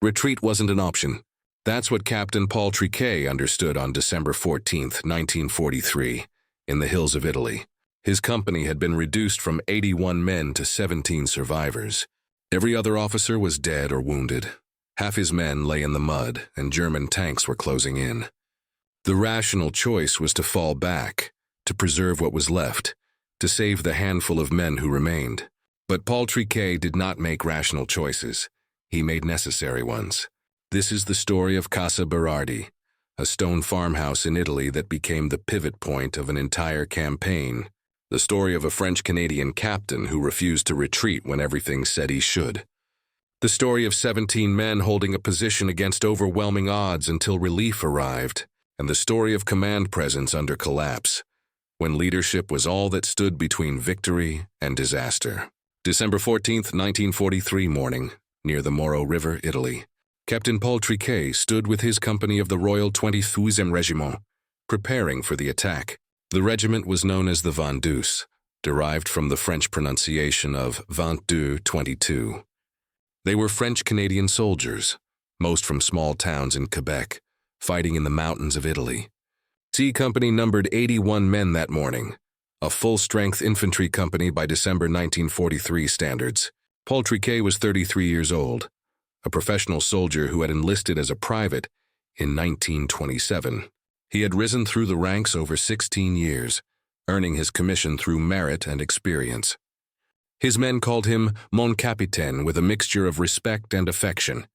Retreat wasn't an option. That's what Captain Paul Triquet understood on December 14, 1943, in the hills of Italy. His company had been reduced from 81 men to 17 survivors. Every other officer was dead or wounded. Half his men lay in the mud, and German tanks were closing in. The rational choice was to fall back, to preserve what was left, to save the handful of men who remained. But Paul Triquet did not make rational choices. He made necessary ones. This is the story of Casa Berardi, a stone farmhouse in Italy that became the pivot point of an entire campaign. The story of a French-Canadian captain who refused to retreat when everything said he should. The story of 17 men holding a position against overwhelming odds until relief arrived, and the story of command presence under collapse, when leadership was all that stood between victory and disaster. December 14, 1943 morning, near the Moro River, Italy. Captain Paul Triquet stood with his company of the Royal 23rd Régiment, preparing for the attack. The regiment was known as the Vendus, derived from the French pronunciation of 22, 22. They were French-Canadian soldiers, most from small towns in Quebec, fighting in the mountains of Italy. C Company numbered 81 men that morning, a full-strength infantry company by December 1943 standards. Paul Triquet was 33 years old, a professional soldier who had enlisted as a private in 1927. He had risen through the ranks over 16 years, earning his commission through merit and experience. His men called him Mon Capitaine with a mixture of respect and affection.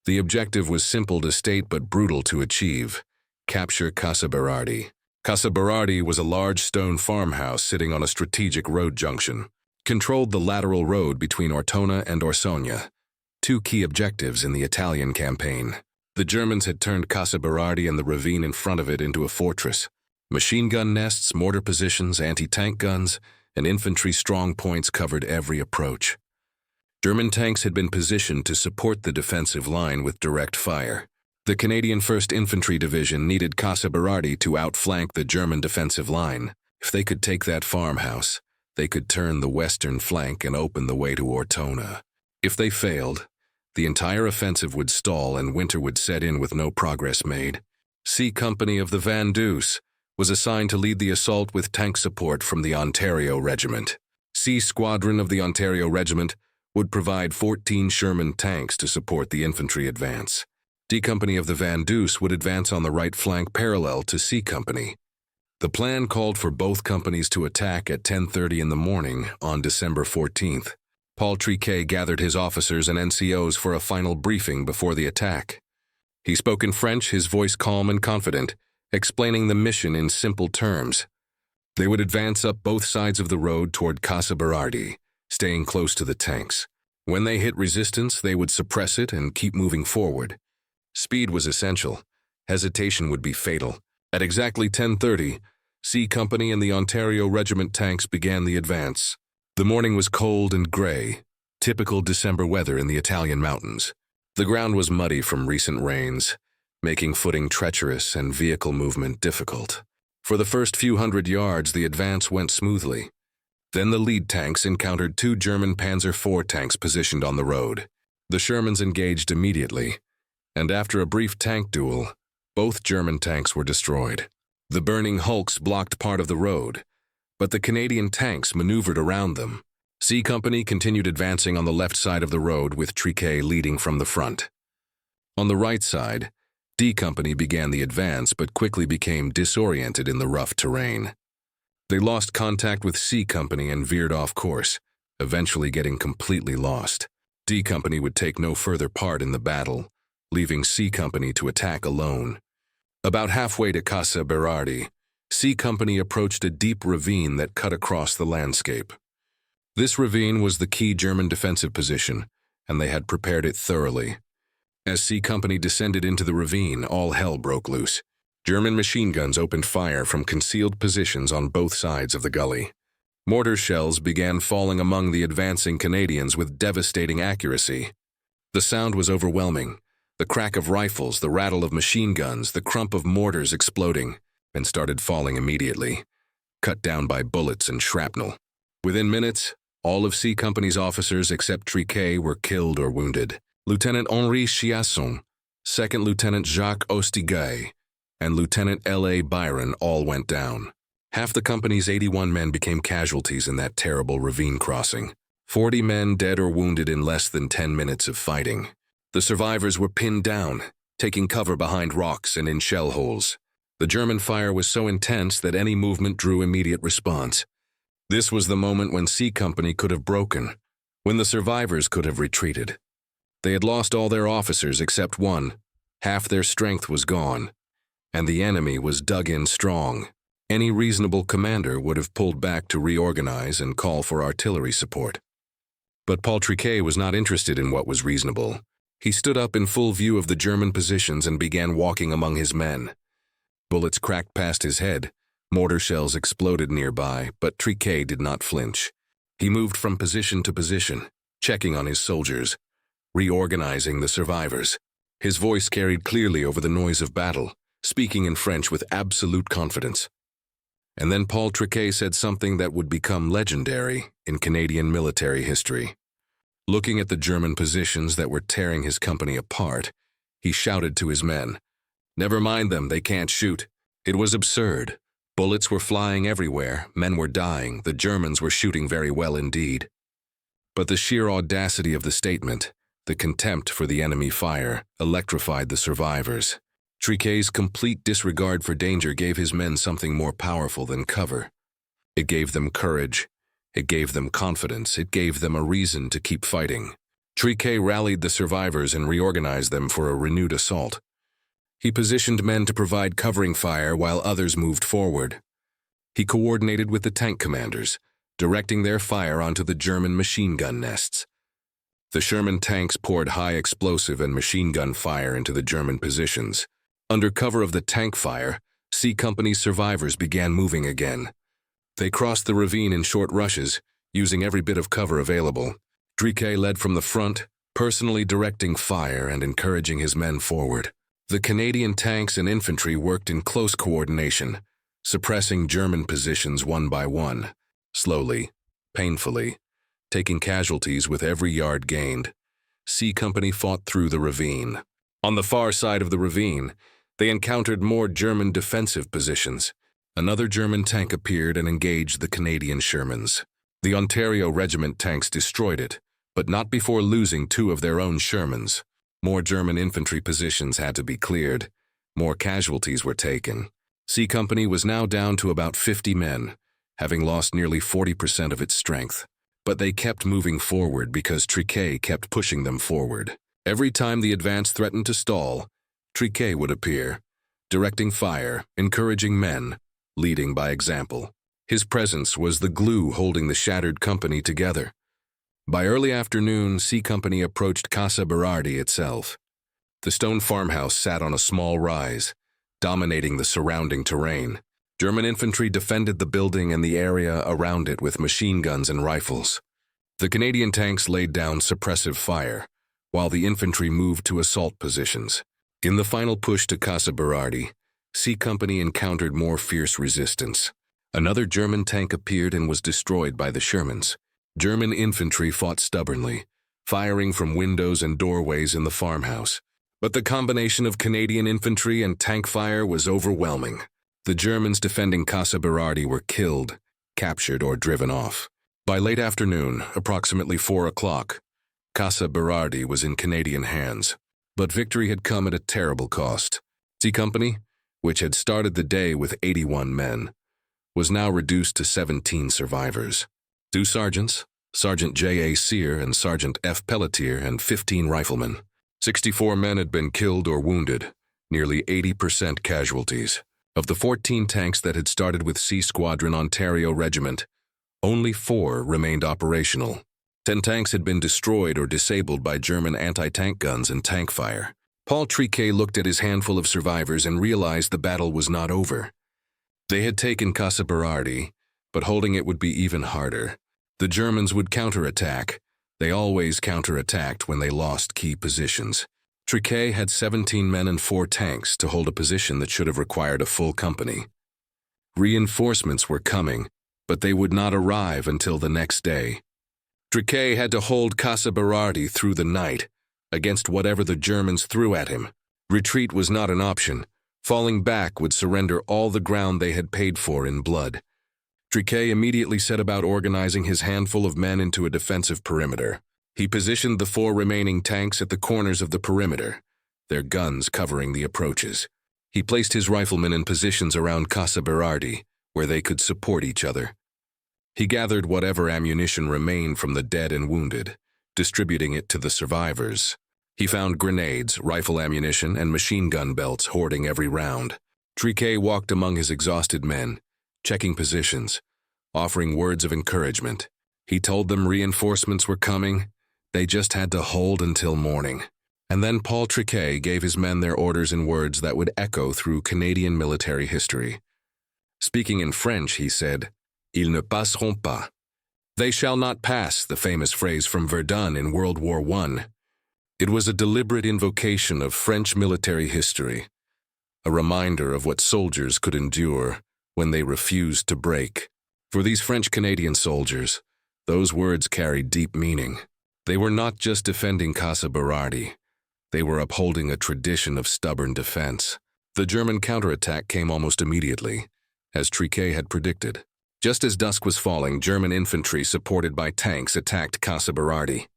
The objective was simple to state but brutal to achieve: capture Casa Berardi. Casa Berardi was a large stone farmhouse sitting on a strategic road junction, controlled the lateral road between Ortona and Orsogna, two key objectives in the Italian campaign. The Germans had turned Casa Berardi and the ravine in front of it into a fortress. Machine gun nests, mortar positions, anti-tank guns, and infantry strong points covered every approach. German tanks had been positioned to support the defensive line with direct fire. The Canadian 1st Infantry Division needed Casa Berardi to outflank the German defensive line. If they could take that farmhouse, they could turn the western flank and open the way to Ortona. If they failed, the entire offensive would stall and winter would set in with no progress made. C Company of the Vendus was assigned to lead the assault with tank support from the Ontario Regiment. C Squadron of the Ontario Regiment would provide 14 Sherman tanks to support the infantry advance. D Company of the Vendus would advance on the right flank parallel to C Company. The plan called for both companies to attack at 10:30 in the morning on December 14th. Paul Triquet gathered his officers and NCOs for a final briefing before the attack. He spoke in French, his voice calm and confident, explaining the mission in simple terms. They would advance up both sides of the road toward Casa Berardi, staying close to the tanks. When they hit resistance, they would suppress it and keep moving forward. Speed was essential. Hesitation would be fatal. At exactly 10:30, C Company and the Ontario Regiment tanks began the advance. The morning was cold and gray, typical December weather in the Italian mountains. The ground was muddy from recent rains, making footing treacherous and vehicle movement difficult. For the first few hundred yards, the advance went smoothly. Then the lead tanks encountered two German Panzer IV tanks positioned on the road. The Shermans engaged immediately, and after a brief tank duel, both German tanks were destroyed. The burning hulks blocked part of the road, but the Canadian tanks maneuvered around them. C Company continued advancing on the left side of the road with Triquet leading from the front. On the right side, D Company began the advance but quickly became disoriented in the rough terrain. They lost contact with C Company and veered off course, eventually getting completely lost. D Company would take no further part in the battle, leaving C Company to attack alone. About halfway to Casa Berardi, C Company approached a deep ravine that cut across the landscape. This ravine was the key German defensive position, and they had prepared it thoroughly. As C Company descended into the ravine, all hell broke loose. German machine guns opened fire from concealed positions on both sides of the gully. Mortar shells began falling among the advancing Canadians with devastating accuracy. The sound was overwhelming. The crack of rifles, the rattle of machine guns, the crump of mortars exploding, and started falling immediately, cut down by bullets and shrapnel. Within minutes, all of C Company's officers except Triquet were killed or wounded. Lieutenant Henri Chiasson, Second Lieutenant Jacques Ostiguet, and Lieutenant L.A. Byron all went down. Half the company's 81 men became casualties in that terrible ravine crossing. 40 men dead or wounded in less than 10 minutes of fighting. The survivors were pinned down, taking cover behind rocks and in shell holes. The German fire was so intense that any movement drew immediate response. This was the moment when C Company could have broken, when the survivors could have retreated. They had lost all their officers except one. Half their strength was gone, and the enemy was dug in strong. Any reasonable commander would have pulled back to reorganize and call for artillery support. But Paul Triquet was not interested in what was reasonable. He stood up in full view of the German positions and began walking among his men. Bullets cracked past his head. Mortar shells exploded nearby, but Triquet did not flinch. He moved from position to position, checking on his soldiers, reorganizing the survivors. His voice carried clearly over the noise of battle, speaking in French with absolute confidence. And then Paul Triquet said something that would become legendary in Canadian military history. Looking at the German positions that were tearing his company apart, he shouted to his men, "Never mind them, they can't shoot." It was absurd. Bullets were flying everywhere, men were dying, the Germans were shooting very well indeed. But the sheer audacity of the statement, the contempt for the enemy fire, electrified the survivors. Triquet's complete disregard for danger gave his men something more powerful than cover. It gave them courage. It gave them confidence. It gave them a reason to keep fighting. Triquet rallied the survivors and reorganized them for a renewed assault. He positioned men to provide covering fire while others moved forward. He coordinated with the tank commanders, directing their fire onto the German machine gun nests. The Sherman tanks poured high explosive and machine gun fire into the German positions. Under cover of the tank fire, C Company's survivors began moving again. They crossed the ravine in short rushes, using every bit of cover available. Triquet led from the front, personally directing fire and encouraging his men forward. The Canadian tanks and infantry worked in close coordination, suppressing German positions one by one, slowly, painfully, taking casualties with every yard gained. C Company fought through the ravine. On the far side of the ravine, they encountered more German defensive positions. Another German tank appeared and engaged the Canadian Shermans. The Ontario Regiment tanks destroyed it, but not before losing 2 of their own Shermans. More German infantry positions had to be cleared. More casualties were taken. C Company was now down to about 50 men, having lost nearly 40% of its strength. But they kept moving forward because Triquet kept pushing them forward. Every time the advance threatened to stall, Triquet would appear, directing fire, encouraging men, leading by example. His presence was the glue holding the shattered company together. By early afternoon, C Company approached Casa Berardi itself. The stone farmhouse sat on a small rise, dominating the surrounding terrain. German infantry defended the building and the area around it with machine guns and rifles. The Canadian tanks laid down suppressive fire, while the infantry moved to assault positions. In the final push to Casa Berardi, C Company encountered more fierce resistance. Another German tank appeared and was destroyed by the Shermans. German infantry fought stubbornly, firing from windows and doorways in the farmhouse. But the combination of Canadian infantry and tank fire was overwhelming. The Germans defending Casa Berardi were killed, captured, or driven off. By late afternoon, approximately 4 o'clock, Casa Berardi was in Canadian hands. But victory had come at a terrible cost. C Company, which had started the day with 81 men, was now reduced to 17 survivors. 2 sergeants, Sergeant J.A. Sear and Sergeant F. Pelletier, and 15 riflemen. 64 men had been killed or wounded, nearly 80% casualties. Of the 14 tanks that had started with C Squadron Ontario Regiment, only 4 remained operational. 10 tanks had been destroyed or disabled by German anti-tank guns and tank fire. Paul Triquet looked at his handful of survivors and realized the battle was not over. They had taken Casa Berardi, but holding it would be even harder. The Germans would counterattack. They always counterattacked when they lost key positions. Triquet had 17 men and 4 tanks to hold a position that should have required a full company. Reinforcements were coming, but they would not arrive until the next day. Triquet had to hold Casa Berardi through the night, against whatever the Germans threw at him. Retreat was not an option. Falling back would surrender all the ground they had paid for in blood. Triquet immediately set about organizing his handful of men into a defensive perimeter. He positioned the 4 remaining tanks at the corners of the perimeter, their guns covering the approaches. He placed his riflemen in positions around Casa Berardi, where they could support each other. He gathered whatever ammunition remained from the dead and wounded, distributing it to the survivors. He found grenades, rifle ammunition, and machine gun belts hoarding every round. Triquet walked among his exhausted men, checking positions, offering words of encouragement. He told them reinforcements were coming. They just had to hold until morning. And then Paul Triquet gave his men their orders in words that would echo through Canadian military history. Speaking in French, he said, "Ils ne passeront pas." They shall not pass, the famous phrase from Verdun in World War I. It was a deliberate invocation of French military history, a reminder of what soldiers could endure when they refused to break. For these French-Canadian soldiers, those words carried deep meaning. They were not just defending Casa Berardi. They were upholding a tradition of stubborn defense. The German counterattack came almost immediately, as Triquet had predicted. Just as dusk was falling, German infantry supported by tanks attacked Casa Berardi.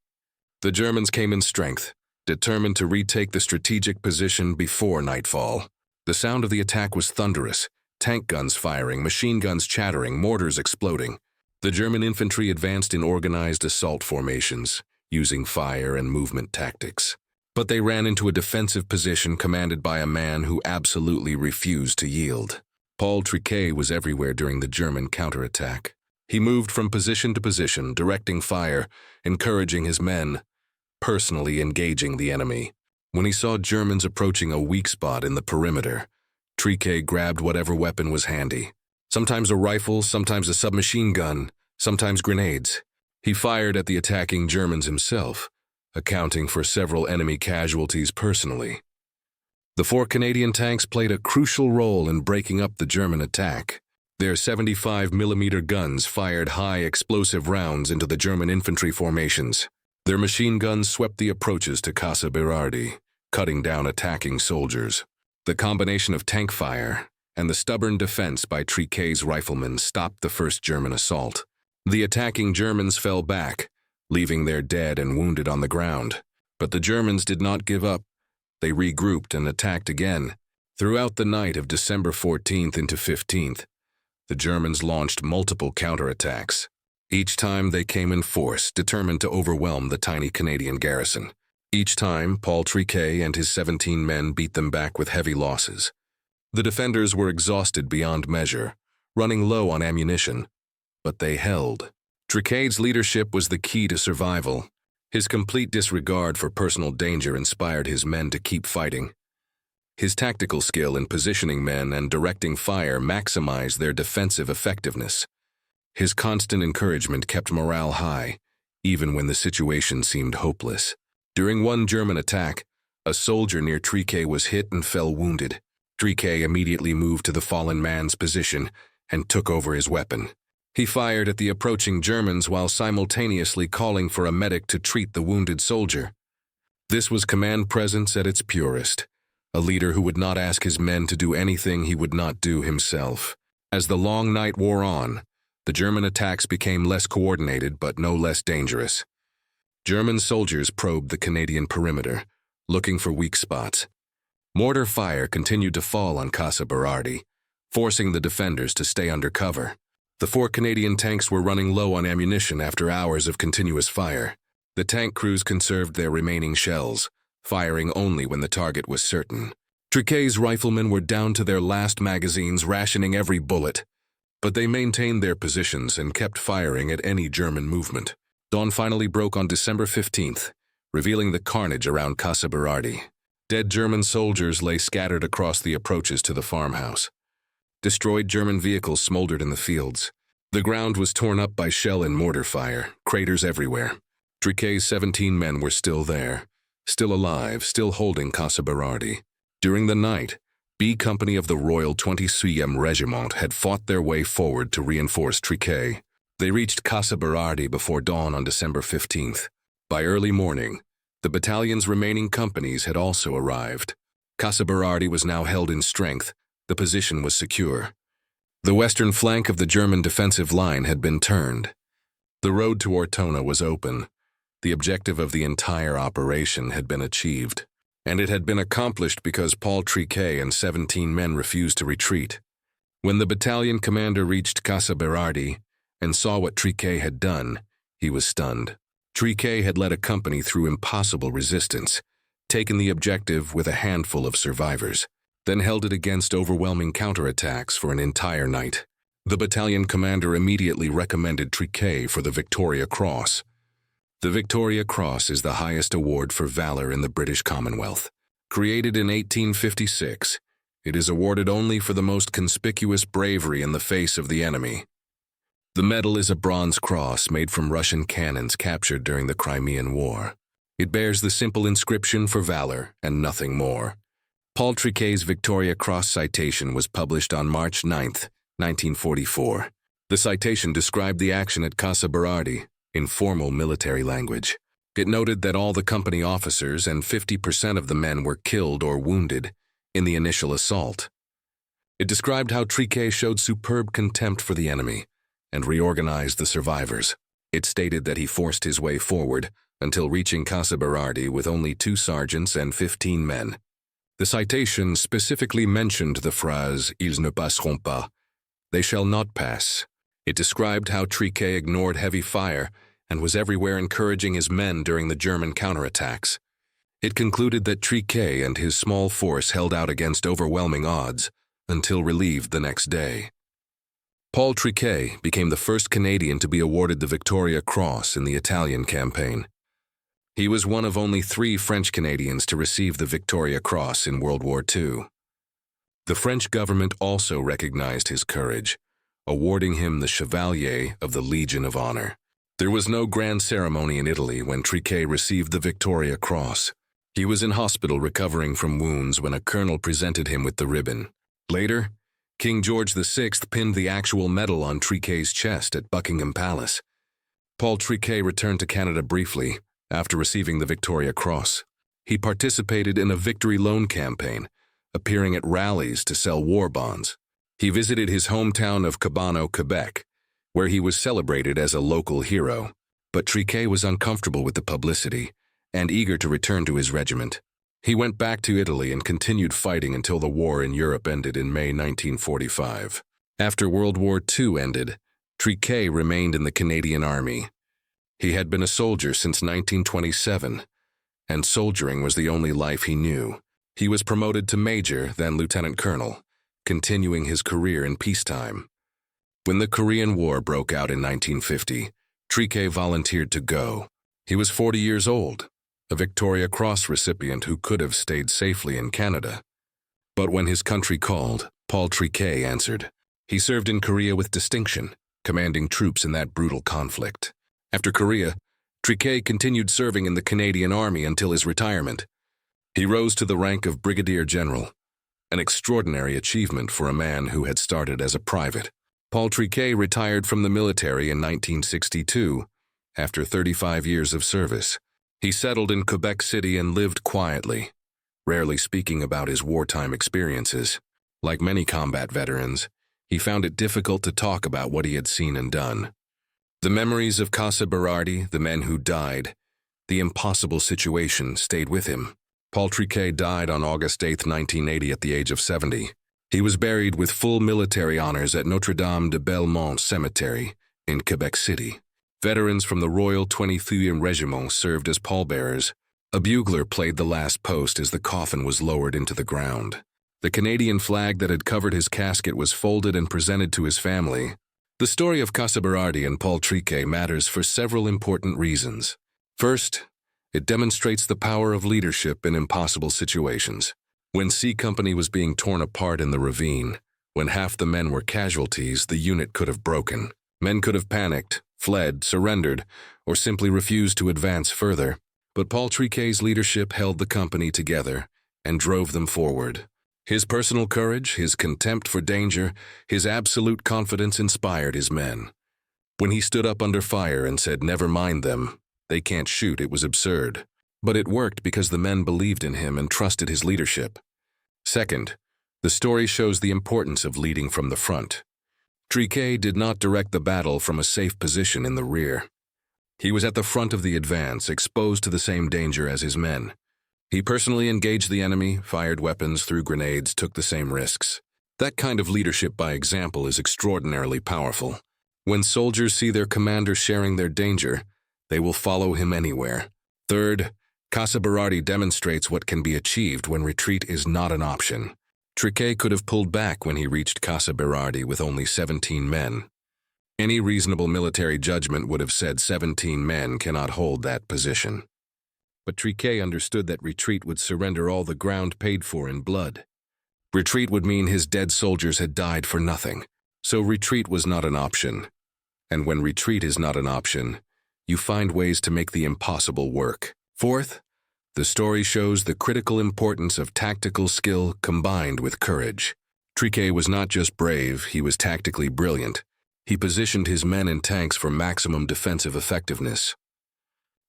The Germans came in strength, determined to retake the strategic position before nightfall. The sound of the attack was thunderous, tank guns firing, machine guns chattering, mortars exploding. The German infantry advanced in organized assault formations, using fire and movement tactics. But they ran into a defensive position commanded by a man who absolutely refused to yield. Paul Triquet was everywhere during the German counterattack. He moved from position to position, directing fire, encouraging his men, personally engaging the enemy. When he saw Germans approaching a weak spot in the perimeter, Triquet grabbed whatever weapon was handy. Sometimes a rifle, sometimes a submachine gun, sometimes grenades. He fired at the attacking Germans himself, accounting for several enemy casualties personally. The 4 Canadian tanks played a crucial role in breaking up the German attack. Their 75mm guns fired high explosive rounds into the German infantry formations. Their machine guns swept the approaches to Casa Berardi, cutting down attacking soldiers. The combination of tank fire and the stubborn defense by Triquet's riflemen stopped the first German assault. The attacking Germans fell back, leaving their dead and wounded on the ground. But the Germans did not give up. They regrouped and attacked again. Throughout the night of December 14th into 15th, the Germans launched multiple counterattacks. Each time they came in force, determined to overwhelm the tiny Canadian garrison. Each time, Paul Triquet and his 17 men beat them back with heavy losses. The defenders were exhausted beyond measure, running low on ammunition, but they held. Triquet's leadership was the key to survival. His complete disregard for personal danger inspired his men to keep fighting. His tactical skill in positioning men and directing fire maximized their defensive effectiveness. His constant encouragement kept morale high, even when the situation seemed hopeless. During one German attack, a soldier near Triquet was hit and fell wounded. Triquet immediately moved to the fallen man's position and took over his weapon. He fired at the approaching Germans while simultaneously calling for a medic to treat the wounded soldier. This was command presence at its purest, a leader who would not ask his men to do anything he would not do himself. As the long night wore on, the German attacks became less coordinated but no less dangerous. German soldiers probed the Canadian perimeter, looking for weak spots. Mortar fire continued to fall on Casa Berardi, forcing the defenders to stay under cover. The 4 Canadian tanks were running low on ammunition after hours of continuous fire. The tank crews conserved their remaining shells, firing only when the target was certain. Triquet's riflemen were down to their last magazines, rationing every bullet. But they maintained their positions and kept firing at any German movement. Dawn finally broke on December 15th, revealing the carnage around Casa Berardi. Dead German soldiers lay scattered across the approaches to the farmhouse. Destroyed German vehicles smoldered in the fields. The ground was torn up by shell and mortar fire, craters everywhere. Triquet's 17 men were still there, still alive, still holding Casa Berardi. During the night, B Company of the Royal 26e Régiment had fought their way forward to reinforce Triquet. They reached Casa Berardi before dawn on December 15th. By early morning, The battalion's remaining companies had also arrived. Casa Berardi was now held in strength. The position was secure. The western flank of the German defensive line had been turned. The road to Ortona was open. The objective of the entire operation had been achieved, and it had been accomplished because Paul Triquet and 17 men refused to retreat. When the battalion commander reached Casa Berardi and saw what Triquet had done, he was stunned. Triquet had led a company through impossible resistance, taken the objective with a handful of survivors, then held it against overwhelming counterattacks for an entire night. The battalion commander immediately recommended Triquet for the Victoria Cross. The Victoria Cross is the highest award for valor in the British Commonwealth. Created in 1856, it is awarded only for the most conspicuous bravery in the face of the enemy. The medal is a bronze cross made from Russian cannons captured during the Crimean War. It bears the simple inscription for valor and nothing more. Paul Triquet's Victoria Cross citation was published on March 9, 1944. The citation described the action at Casa Berardi in formal military language. It noted that all the company officers and 50% of the men were killed or wounded in the initial assault. It described how Triquet showed superb contempt for the enemy and reorganized the survivors. It stated that he forced his way forward until reaching Casa Berardi with only 2 sergeants and 15 men. The citation specifically mentioned the phrase, "Ils ne passeront pas," they shall not pass. It described how Triquet ignored heavy fire and was everywhere encouraging his men during the German counterattacks. It concluded that Triquet and his small force held out against overwhelming odds until relieved the next day. Paul Triquet became the first Canadian to be awarded the Victoria Cross in the Italian campaign. He was one of only 3 French Canadians to receive the Victoria Cross in World War II. The French government also recognized his courage, awarding him the Chevalier of the Legion of Honor. There was no grand ceremony in Italy when Triquet received the Victoria Cross. He was in hospital recovering from wounds when a colonel presented him with the ribbon. Later, King George VI pinned the actual medal on Triquet's chest at Buckingham Palace. Paul Triquet returned to Canada briefly after receiving the Victoria Cross. He participated in a victory loan campaign, appearing at rallies to sell war bonds. He visited his hometown of Cabano, Quebec, where he was celebrated as a local hero. But Triquet was uncomfortable with the publicity and eager to return to his regiment. He went back to Italy and continued fighting until the war in Europe ended in May 1945. After World War II ended, Triquet remained in the Canadian Army. He had been a soldier since 1927, and soldiering was the only life he knew. He was promoted to major, then lieutenant colonel, continuing his career in peacetime. When the Korean War broke out in 1950, Triquet volunteered to go. He was 40 years old, a Victoria Cross recipient who could have stayed safely in Canada. But when his country called, Paul Triquet answered. He served in Korea with distinction, commanding troops in that brutal conflict. After Korea, Triquet continued serving in the Canadian Army until his retirement. He rose to the rank of Brigadier General, an extraordinary achievement for a man who had started as a private. Paul Triquet retired from the military in 1962 after 35 years of service. He settled in Quebec City and lived quietly, rarely speaking about his wartime experiences. Like many combat veterans, he found it difficult to talk about what he had seen and done. The memories of Casa Berardi, the men who died, the impossible situation stayed with him. Paul Triquet died on August 8, 1980 at the age of 70. He was buried with full military honors at Notre-Dame de Belmont Cemetery in Quebec City. Veterans from the Royal 23rd Régiment served as pallbearers. A bugler played the last post as the coffin was lowered into the ground. The Canadian flag that had covered his casket was folded and presented to his family. The story of Casa Berardi and Paul Triquet matters for several important reasons. First, it demonstrates the power of leadership in impossible situations. When C Company was being torn apart in the ravine, when half the men were casualties, the unit could have broken. Men could have panicked, fled, surrendered, or simply refused to advance further. But Paul Triquet's leadership held the company together and drove them forward. His personal courage, his contempt for danger, his absolute confidence inspired his men. When he stood up under fire and said, "Never mind them, they can't shoot," it was absurd. But it worked because the men believed in him and trusted his leadership. Second, the story shows the importance of leading from the front. Triquet did not direct the battle from a safe position in the rear. He was at the front of the advance, exposed to the same danger as his men. He personally engaged the enemy, fired weapons, threw grenades, took the same risks. That kind of leadership by example is extraordinarily powerful. When soldiers see their commander sharing their danger, they will follow him anywhere. Third, Casa Berardi demonstrates what can be achieved when retreat is not an option. Triquet could have pulled back when he reached Casa Berardi with only 17 men. Any reasonable military judgment would have said 17 men cannot hold that position. But Triquet understood that retreat would surrender all the ground paid for in blood. Retreat would mean his dead soldiers had died for nothing, so retreat was not an option. And when retreat is not an option, you find ways to make the impossible work. Fourth, the story shows the critical importance of tactical skill combined with courage. Triquet was not just brave, he was tactically brilliant. He positioned his men in tanks for maximum defensive effectiveness.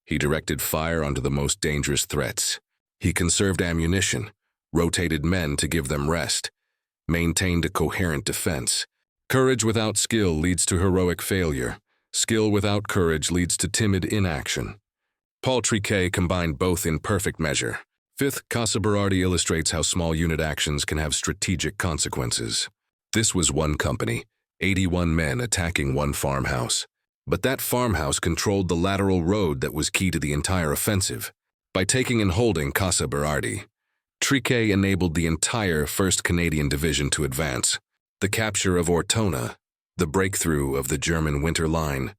He directed fire onto the most dangerous threats. He conserved ammunition, rotated men to give them rest, maintained a coherent defense. Courage without skill leads to heroic failure. Skill without courage leads to timid inaction. Paul Triquet combined both in perfect measure. Fifth, Casa Berardi illustrates how small unit actions can have strategic consequences. This was one company, 81 men attacking one farmhouse. But that farmhouse controlled the lateral road that was key to the entire offensive. By taking and holding Casa Berardi, Triquet enabled the entire 1st Canadian Division to advance. The capture of Ortona, the breakthrough of the German Winter Line,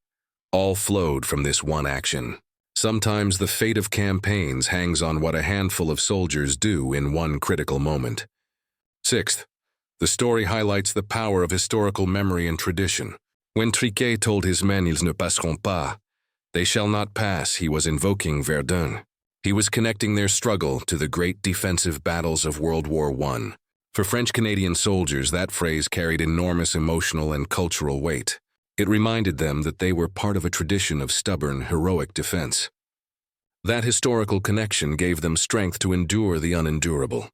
all flowed from this one action. Sometimes the fate of campaigns hangs on what a handful of soldiers do in one critical moment. Sixth, the story highlights the power of historical memory and tradition. When Triquet told his men ils ne passeront pas, they shall not pass, he was invoking Verdun. He was connecting their struggle to the great defensive battles of World War I. For French-Canadian soldiers, that phrase carried enormous emotional and cultural weight. It reminded them that they were part of a tradition of stubborn, heroic defense. That historical connection gave them strength to endure the unendurable.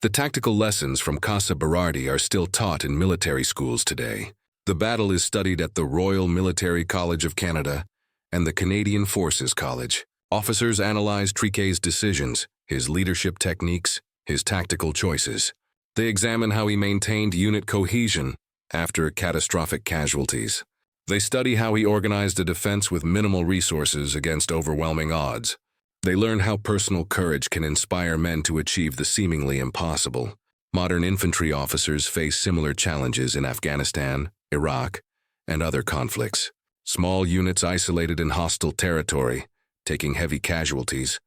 The tactical lessons from Casa Berardi are still taught in military schools today. The battle is studied at the Royal Military College of Canada and the Canadian Forces College. Officers analyze Triquet's decisions, his leadership techniques, his tactical choices. They examine how he maintained unit cohesion after catastrophic casualties. They study how he organized a defense with minimal resources against overwhelming odds. They learn how personal courage can inspire men to achieve the seemingly impossible. Modern infantry officers face similar challenges in Afghanistan, Iraq, and other conflicts. Small units isolated in hostile territory, taking heavy casualties,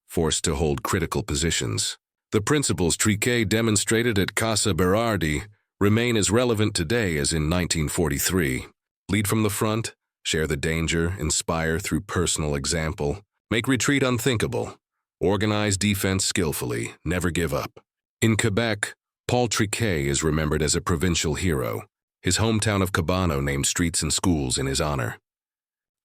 forced to hold critical positions. The principles Triquet demonstrated at Casa Berardi remain as relevant today as in 1943. Lead from the front, share the danger, inspire through personal example, make retreat unthinkable, organize defense skillfully, never give up. In Quebec, Paul Triquet is remembered as a provincial hero. His hometown of Cabano named streets and schools in his honor.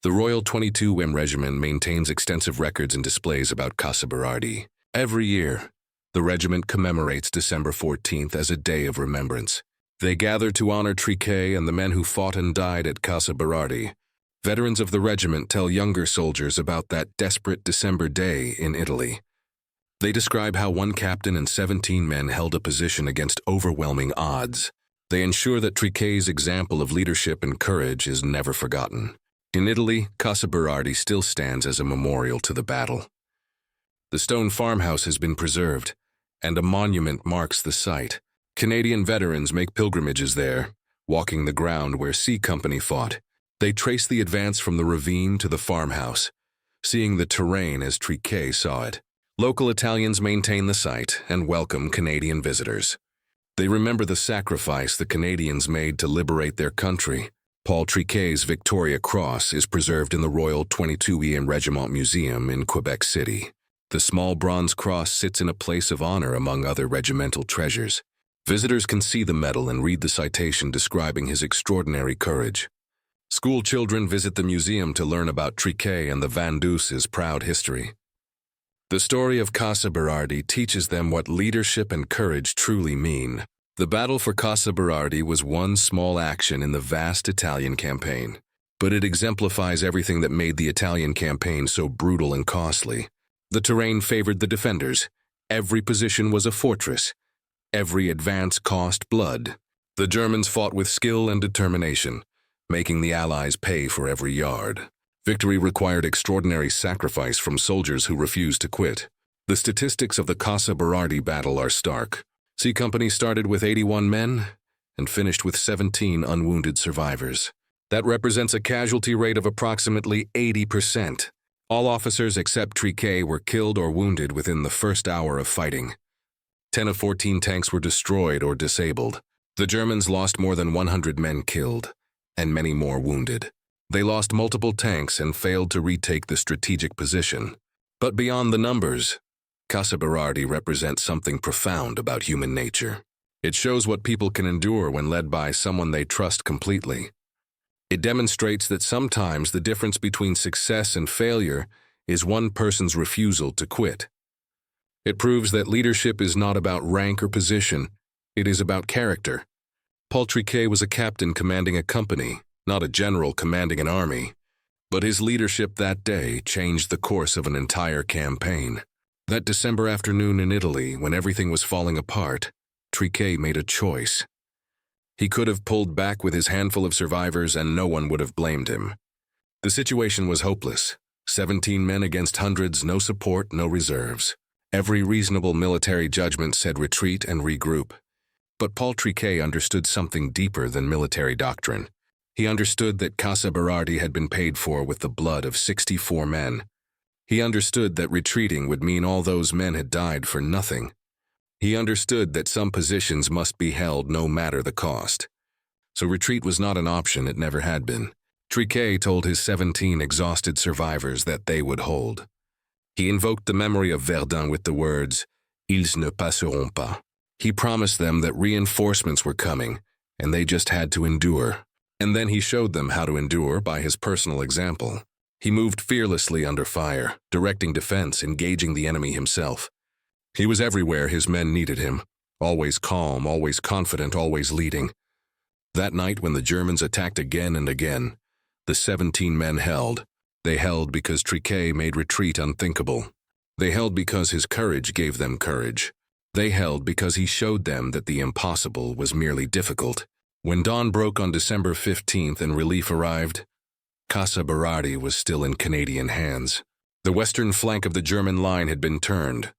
The Royal 22WM Regiment maintains extensive records and displays about Casa Berardi. Every year, the regiment commemorates December 14th as a day of remembrance. They gather to honor Triquet and the men who fought and died at Casa Berardi. Veterans of the regiment tell younger soldiers about that desperate December day in Italy. They describe how one captain and 17 men held a position against overwhelming odds. They ensure that Triquet's example of leadership and courage is never forgotten. In Italy, Casa Berardi still stands as a memorial to the battle. The stone farmhouse has been preserved, and a monument marks the site. Canadian veterans make pilgrimages there, walking the ground where C Company fought. They trace the advance from the ravine to the farmhouse, seeing the terrain as Triquet saw it. Local Italians maintain the site and welcome Canadian visitors. They remember the sacrifice the Canadians made to liberate their country. Paul Triquet's Victoria Cross is preserved in the Royal 22WM Régiment Museum in Quebec City. The small bronze cross sits in a place of honor among other regimental treasures. Visitors can see the medal and read the citation describing his extraordinary courage. School children visit the museum to learn about Triquet and the Vandeuse's proud history. The story of Casa Berardi teaches them what leadership and courage truly mean. The battle for Casa Berardi was one small action in the vast Italian campaign, but it exemplifies everything that made the Italian campaign so brutal and costly. The terrain favored the defenders. Every position was a fortress. Every advance cost blood. The Germans fought with skill and determination, making the Allies pay for every yard. Victory required extraordinary sacrifice from soldiers who refused to quit. The statistics of the Casa Berardi battle are stark. C Company started with 81 men and finished with 17 unwounded survivors. That represents a casualty rate of approximately 80%. All officers except Triquet were killed or wounded within the first hour of fighting. 10 of 14 tanks were destroyed or disabled. The Germans lost more than 100 men killed, and many more wounded. They lost multiple tanks and failed to retake the strategic position. But beyond the numbers, Casa Berardi represents something profound about human nature. It shows what people can endure when led by someone they trust completely. It demonstrates that sometimes the difference between success and failure is one person's refusal to quit. It proves that leadership is not about rank or position, it is about character. Paul Triquet was a captain commanding a company, not a general commanding an army. But his leadership that day changed the course of an entire campaign. That December afternoon in Italy, when everything was falling apart, Triquet made a choice. He could have pulled back with his handful of survivors and no one would have blamed him. The situation was hopeless. 17 men against hundreds, no support, no reserves. Every reasonable military judgment said retreat and regroup. But Paul Triquet understood something deeper than military doctrine. He understood that Casa Berardi had been paid for with the blood of 64 men. He understood that retreating would mean all those men had died for nothing. He understood that some positions must be held no matter the cost. So retreat was not an option, it never had been. Triquet told his 17 exhausted survivors that they would hold. He invoked the memory of Verdun with the words, "Ils ne passeront pas." He promised them that reinforcements were coming, and they just had to endure. And then he showed them how to endure by his personal example. He moved fearlessly under fire, directing defense, engaging the enemy himself. He was everywhere his men needed him, always calm, always confident, always leading. That night when the Germans attacked again and again, the 17 men held. They held because Triquet made retreat unthinkable. They held because his courage gave them courage. They held because he showed them that the impossible was merely difficult. When dawn broke on December 15th and relief arrived, Casa Berardi was still in Canadian hands. The western flank of the German line had been turned.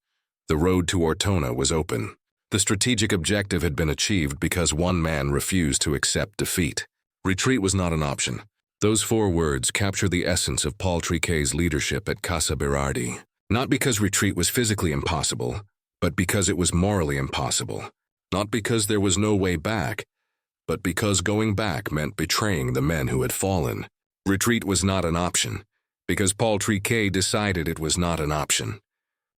The road to Ortona was open. The strategic objective had been achieved because one man refused to accept defeat. Retreat was not an option. Those 4 words capture the essence of Paul Triquet's leadership at Casa Berardi. Not because retreat was physically impossible, but because it was morally impossible. Not because there was no way back, but because going back meant betraying the men who had fallen. Retreat was not an option, because Paul Triquet decided it was not an option.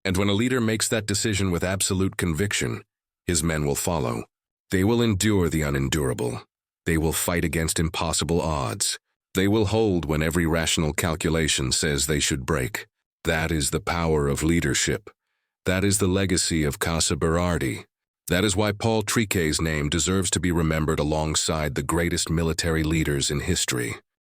And when a leader makes that decision with absolute conviction, his men will follow. They will endure the unendurable. They will fight against impossible odds. They will hold when every rational calculation says they should break. That is the power of leadership. That is the legacy of Casa Berardi. That is why Paul Triquet's name deserves to be remembered alongside the greatest military leaders in history.